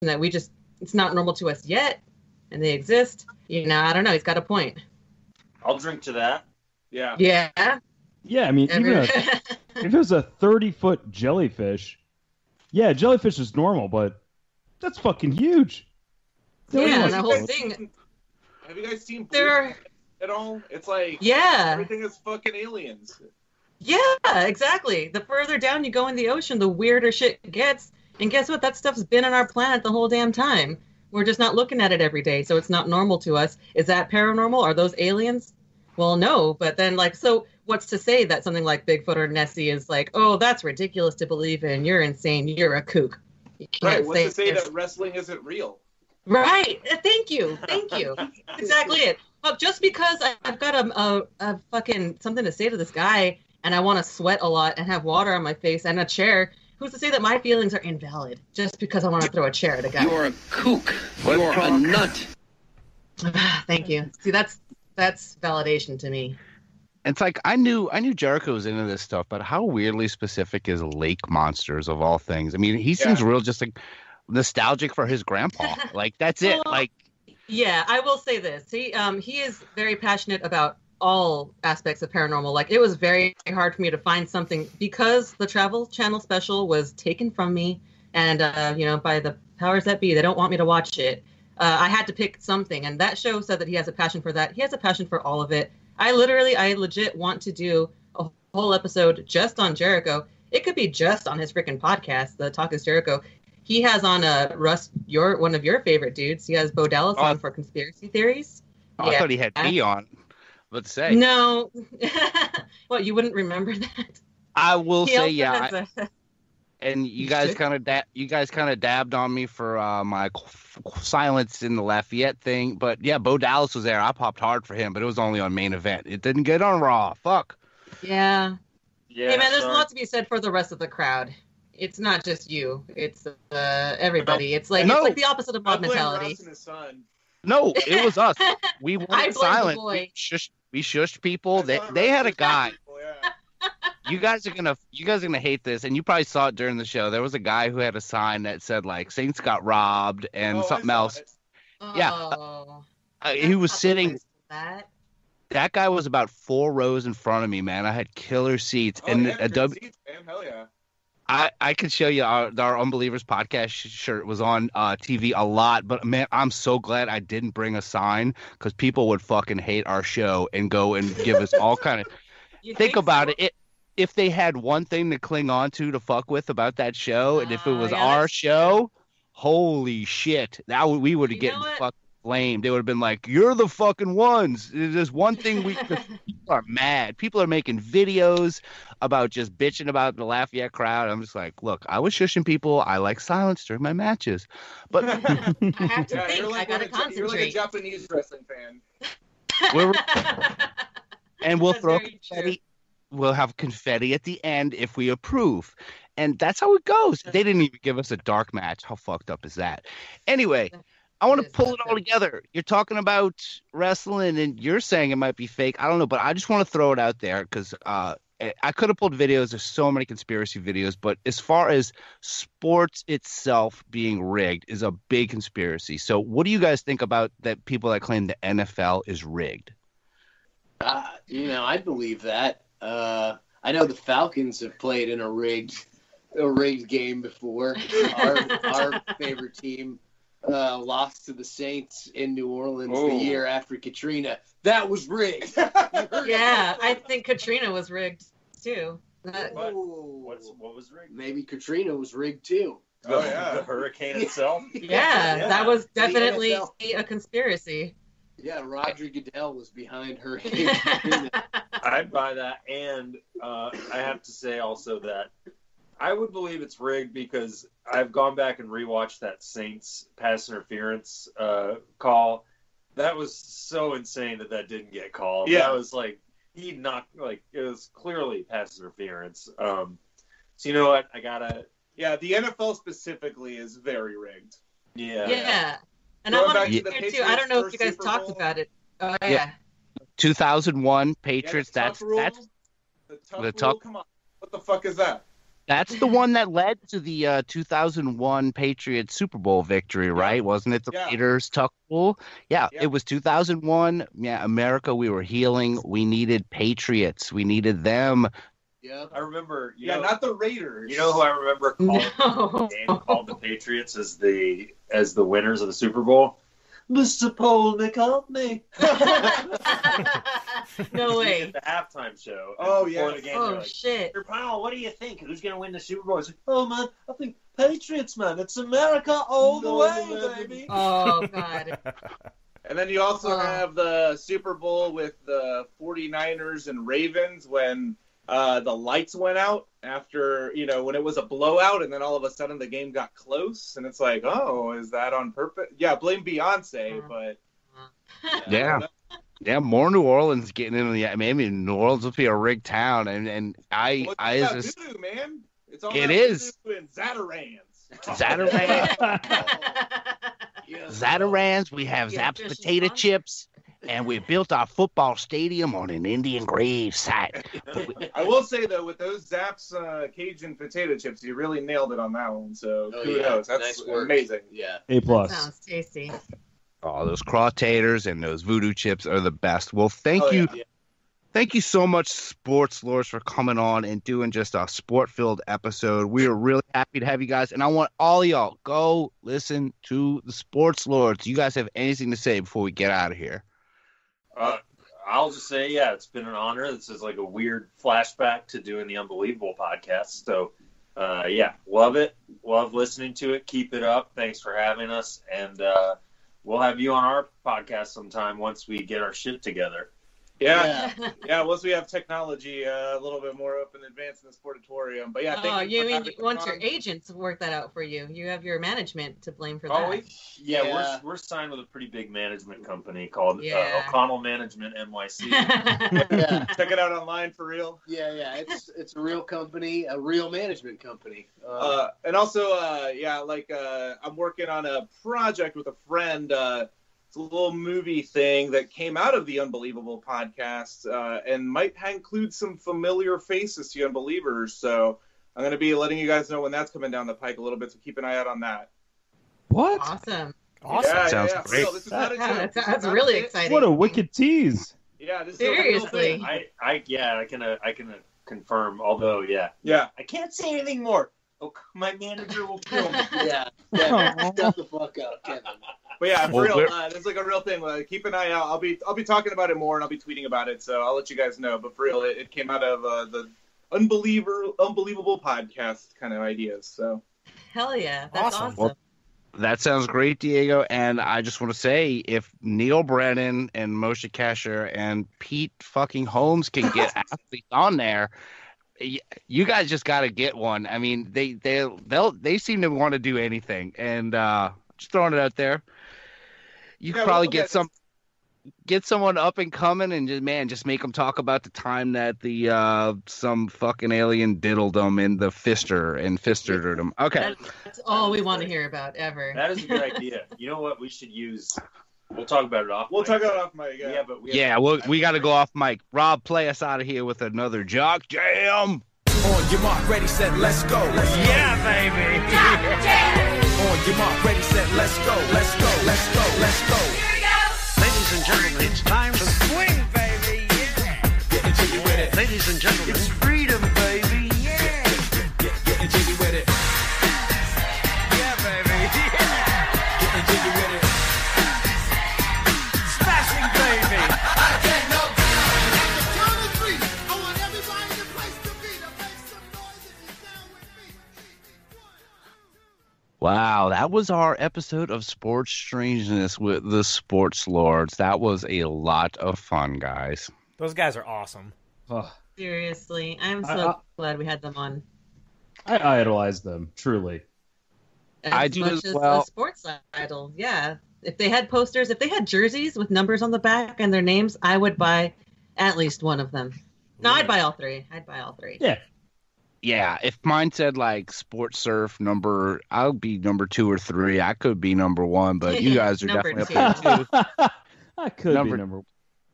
that it's not normal to us yet, and they exist. I don't know. He's got a point. I'll drink to that. Yeah. Yeah. Yeah, I mean, even if it was a 30-foot jellyfish, yeah, jellyfish is normal, but that's fucking huge. Yeah, the whole thing. Have you guys seen Blue at all? It's like everything is fucking aliens. Yeah, exactly. The further down you go in the ocean, the weirder shit gets. And guess what? That stuff's been on our planet the whole damn time. We're just not looking at it every day, so it's not normal to us. Is that paranormal? Are those aliens? Well, no. But then, so what's to say that something like Bigfoot or Nessie is like, oh, that's ridiculous to believe in. You're insane. You're a kook. Right. What's to say that wrestling isn't real? Right. Thank you. That's exactly it. Well, just because I've got a fucking something to say to this guy and I want to sweat a lot and have water on my face and a chair, who's to say that my feelings are invalid just because I want to throw a chair at a guy? You're a kook. You're a nut. Thank you. See, that's validation to me. It's like I knew Jericho was into this stuff, but how weirdly specific is lake monsters of all things? I mean, he seems real just like nostalgic for his grandpa. Like that's it. Yeah, I will say this. He is very passionate about all aspects of paranormal. Like it was very hard for me to find something because the Travel Channel special was taken from me, and by the powers that be, they don't want me to watch it. I had to pick something, and that show said that he has a passion for that. He has a passion for all of it. I legit want to do a whole episode just on Jericho. It could be just on his freaking podcast, The Talk is Jericho. He has on Russ, one of your favorite dudes. He has Bo Dallas on for conspiracy theories. I thought he had me on. Let's say. No. What, you wouldn't remember that? I will say, yeah. And you guys kind of dabbed on me for my silence in the Lafayette thing, but yeah, Bo Dallas was there. I popped hard for him, but it was only on Main Event. It didn't get on Raw. Fuck. Yeah. Hey man, there's a lot to be said for the rest of the crowd. It's not just you. It's everybody. It's like the opposite of mob mentality. No, it was us. We weren't silent. We shushed people. They had a guy. You guys are gonna hate this, and you probably saw it during the show. There was a guy who had a sign that said like Saints got robbed and something else. Yeah, he was sitting. That guy was about 4 rows in front of me, man. I had killer seats and a W. Seats, man. Hell yeah. I could show you our Unbelievers podcast shirt was on TV a lot, but man, I'm so glad I didn't bring a sign because people would fucking hate our show and go and give us all kind of. Think about it. If they had one thing to cling on to fuck with about that show, and if it was our show, holy shit, we would have gotten fucking blamed. They would have been like, "You're the fucking ones." There's one thing people are mad. People are making videos about just bitching about the Lafayette crowd. I'm just like, look, I was shushing people. I like silence during my matches, but I have to think. I gotta concentrate. You're like a Japanese wrestling fan. And we'll throw confetti. We'll have confetti at the end if we approve. And that's how it goes. They didn't even give us a dark match. How fucked up is that? Anyway, I want to pull it all together. You're talking about wrestling and you're saying it might be fake. I don't know, but I just want to throw it out there because I could have pulled videos. There's so many conspiracy videos. But as far as sports itself being rigged is a big conspiracy. So what do you guys think about that people that claim the NFL is rigged? I believe that. I know the Falcons have played in a rigged game before. Our favorite team lost to the Saints in New Orleans the year after Katrina. That was rigged. Yeah, I think Katrina was rigged too. What was rigged? Maybe Katrina was rigged too. Oh yeah, the hurricane itself. Yeah, that was definitely a conspiracy. Yeah, Roger Goodell was behind Hurricane. I'd buy that, and I have to say also that I would believe it's rigged because I've gone back and rewatched that Saints pass interference call. That was so insane that didn't get called. Yeah, that was like it was clearly pass interference. So you know what? Yeah, the NFL specifically is very rigged. Yeah. Yeah. And I want to be there too. I don't know if you guys talked about it. Oh yeah. 2001 Patriots. The Tuck rule. Come on. What the fuck is that? That's the one that led to the 2001 Patriots Super Bowl victory, right? Wasn't it the Raiders tuck rule? Yeah, it was 2001. Yeah, America, we were healing. We needed Patriots. We needed them. Yeah, I remember. Not the Raiders. You know who I remember calling the game called the Patriots as the winners of the Super Bowl? Mr. Paul McCartney. No way. At the halftime show. Oh, yeah. The game, oh, shit. Mr. Powell, what do you think? Who's going to win the Super Bowl? He's like, oh, man, I think Patriots, man. It's America all the way, baby. Oh, God. And then you also have the Super Bowl with the 49ers and Ravens when the lights went out after, when it was a blowout, and then all of a sudden the game got close, and it's like, oh, is that on purpose? Yeah, blame Beyonce, but yeah, more New Orleans getting into the. Maybe New Orleans will be a rigged town, and I just voodoo, man. It's all it is and Zatarans. Zatarans. We have Zapp's potato chips. And we built our football stadium on an Indian grave site. I will say, though, with those Zapp's Cajun potato chips, you really nailed it on that one. So kudos. That's nice work. Amazing. Yeah. A+. Sounds tasty. Oh, those crawtators and those voodoo chips are the best. Well, thank you. Yeah. Thank you so much, Sports Lords, for coming on and doing just a sport-filled episode. We are really happy to have you guys. And I want all of y'all, go listen to the Sports Lords. Do you guys have anything to say before we get out of here? I'll just say, it's been an honor. This is like a weird flashback to doing the Unbelievable podcast. So, love it. Love listening to it. Keep it up. Thanks for having us. And we'll have you on our podcast sometime once we get our shit together. Yeah. Once we have technology a little bit more up and advanced in the sportatorium. But thank you. Once your agents work that out for you, you have your management to blame for that. We're signed with a pretty big management company called O'Connell Management NYC. Check it out online for real. It's a real company, a real management company. And also, I'm working on a project with a friend. It's a little movie thing that came out of the Unbelievable podcast and might include some familiar faces to you Unbelievers. So I'm going to be letting you guys know when that's coming down the pike a little bit, so keep an eye out on that. What? Awesome. Sounds great. Real, this is not a joke. That's really exciting. What a wicked tease. Yeah, this seriously. Is a I can confirm, although, I can't say anything more. Oh, my manager will kill me. Shut the fuck up, Kevin. But for real, it's like a real thing. Keep an eye out. I'll be talking about it more, and I'll be tweeting about it. So I'll let you guys know. But for real, it came out of the Unbelievable podcast kind of ideas. So hell yeah, that's awesome. Well, that sounds great, Diego. And I just want to say, if Neil Brennan and Moshe Kasher and Pete fucking Holmes can get athletes on there, you guys just got to get one. I mean, they seem to want to do anything, and just throwing it out there. You could probably get someone up and coming, and just make them talk about the time that the some fucking alien diddled them in the fistered them. Okay, that's all we want to hear about ever. That is a good idea. You know what? We should use. We'll talk about it off. We'll talk about it off mic. We got to go off mic. Rob, play us out of here with another Jock Jam. On your mark, ready, set, let's go. Yeah, baby. Jock Jam. On your mark, ready, set, let's go. Let's go. Let's go. Let's go. Here we go. Ladies and gentlemen, it's time to swing, baby. Yeah. Getting jiggy with it. Ladies and gentlemen, it's freedom, baby. Yeah. Getting jiggy with it. Yeah, baby. Yeah. Getting jiggy with it. Smashing, baby. I can't no Wow, that was our episode of Sports Strangeness with the Sports Lords. That was a lot of fun, guys. Those guys are awesome. Seriously, I'm so glad we had them on. I idolize them, truly. I do as well. A sports idol, yeah. If they had posters, if they had jerseys with numbers on the back and their names, I would buy at least one of them. No, I'd buy all three. Yeah. Yeah, if mine said like Sports Surf I'll be number 2 or 3. I could be number 1, but you guys are definitely up there 2. I could be number 1.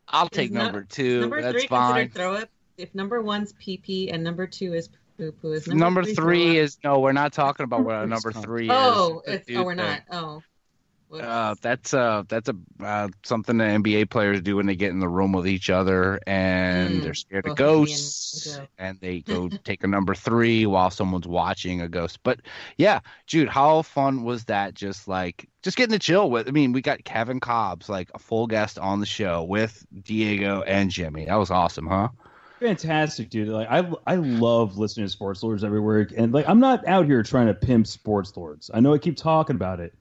I'll take number 2. Number That's 3 fine. Throw up. If number 1's PP and number 2 is Who is number three is no. We're not talking about what our number 3 is. We're not. Oh. That's something that NBA players do when they get in the room with each other and they're scared of ghosts, and they go take a number 3 while someone's watching a ghost. But yeah, Jude, how fun was that? Just getting to chill with. I mean, we got Kevin Cobbs, like a full guest on the show with Diego and Jimmy. That was awesome, huh? Fantastic, dude. Like I love listening to Sports Lords every week, and like I'm not out here trying to pimp Sports Lords. I know I keep talking about it.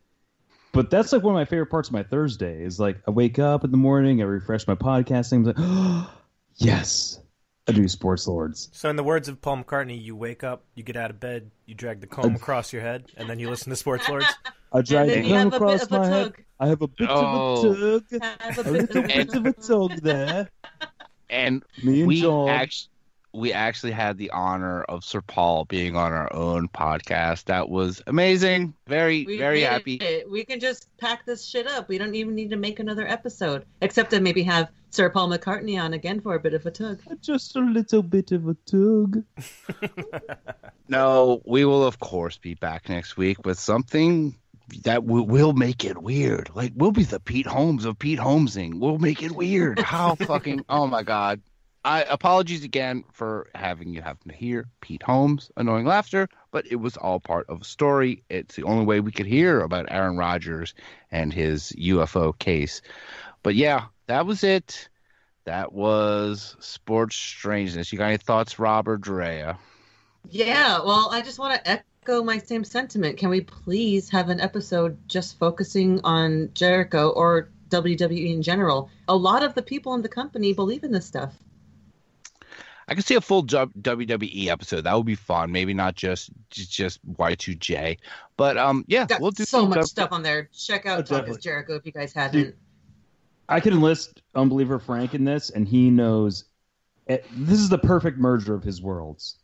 But that's like one of my favorite parts of my Thursday is like I wake up in the morning, I refresh my podcasting, I'm like, oh, yes, I do Sports Lords. So in the words of Paul McCartney, you wake up, you get out of bed, you drag the comb across your head, and then you listen to Sports Lords? I drag the comb across my head. I have a bit of a tug. A little bit of a tug there. And we actually had the honor of Sir Paul being on our own podcast. That was amazing. Very happy. We can just pack this shit up. We don't even need to make another episode, except to maybe have Sir Paul McCartney on again for a bit of a tug. Just a little bit of a tug. No, we will, of course, be back next week with something that will make it weird. Like, we'll be the Pete Holmes of Pete Holmesing. We'll make it weird. How fucking... Oh, my God. Apologies again for having you have to hear Pete Holmes' annoying laughter, but it was all part of a story. It's the only way we could hear about Aaron Rodgers and his UFO case. But yeah, that was it. That was Sports Strangeness. You got any thoughts, Rob or Drea? Yeah, well, I just want to echo my same sentiment. Can we please have an episode just focusing on Jericho or WWE in general? A lot of the people in the company believe in this stuff. I could see a full WWE episode. That would be fun. Maybe not just Y2J, but yeah, we'll do so much stuff on there. Check out Talk is Jericho if you guys haven't. Dude, I can enlist Unbeliever Frank in this, and he knows this is the perfect merger of his worlds.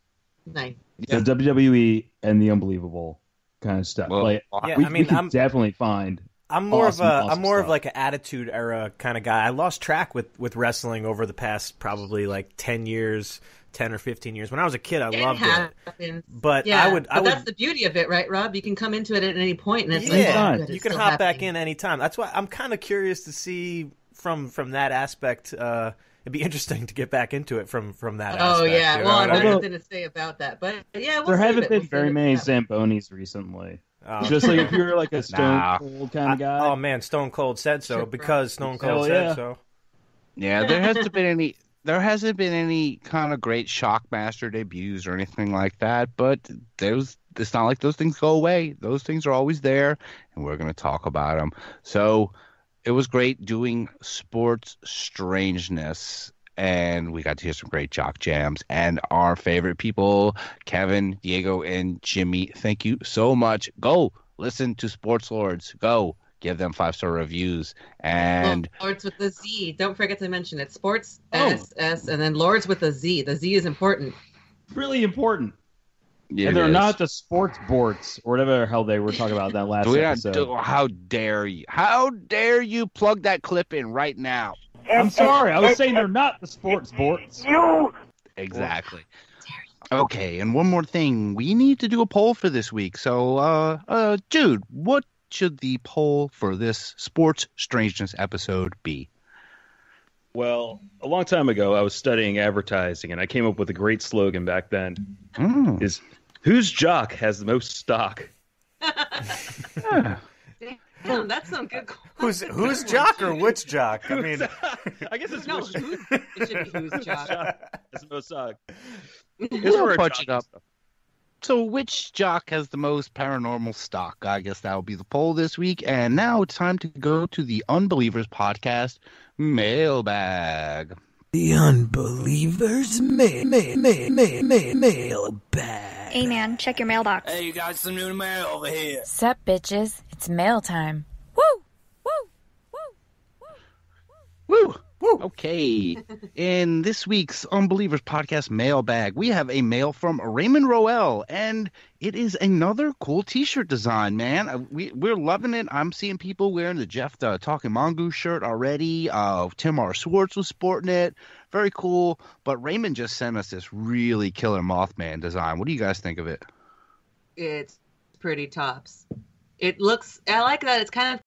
Nice. The WWE and the Unbelievable kind of stuff. Well, we can definitely find. I'm more of like an attitude era kind of guy. I lost track with wrestling over the past probably like 10 or 15 years. When I was a kid, I loved it. But yeah, that's the beauty of it, right, Rob? You can come into it at any point, and it's you can hop back in anytime. That's why I'm kind of curious to see from that aspect. It'd be interesting to get back into it from that aspect. Oh, yeah. Well, I have nothing to say about that. But yeah, there haven't been very many Zambonis recently. Just like if you're like a Stone Cold kind of guy. Oh man, Stone Cold said so because Stone Cold said so. Yeah, there hasn't been any kind of great Shockmaster debuts or anything like that. But it's not like those things go away. Those things are always there, and we're going to talk about them. So it was great doing Sports Strangeness. And we got to hear some great jock jams. And our favorite people, Kevin, Diego, and Jimmy, thank you so much. Go listen to Sports Lords. Go give them 5-star reviews. And Lords with the Z. Don't forget to mention it. Sports SS and then Lords with a Z. The Z is important. Really important. Yeah, and they're not the sports boards or whatever the hell they were talking about that last episode. How dare you? How dare you plug that clip in right now? I'm sorry. I was saying they're not the sports boards. Exactly. Okay, and one more thing. We need to do a poll for this week. So, Jude, what should the poll for this Sports Strangeness episode be? Well, a long time ago, I was studying advertising, and I came up with a great slogan back then. Is whose jock has the most stock? Damn, that's some good. Who's jock or which jock? I mean, I guess it's it should be who's jock. That's the most stock. We'll punch it up. So, which jock has the most paranormal stock? I guess that will be the poll this week. And now it's time to go to the Unbelievers Podcast mailbag. The Unbelievers mailbag. Hey man, check your mailbox. Hey, you got some new mail over here. Sup, bitches? It's mail time. Woo! Woo! Woo! Woo! Woo! Okay. In this week's Unbelievers Podcast mailbag, we have a mail from Raymond Roel, and it is another cool T-shirt design, man. We're loving it. I'm seeing people wearing the Jeff the Talking Mongoose shirt already. Tim R. Swartz was sporting it. very cool. But Raymond just sent us this really killer Mothman design. What do you guys think of it? It's pretty tops. It looks. I like that. It's kind of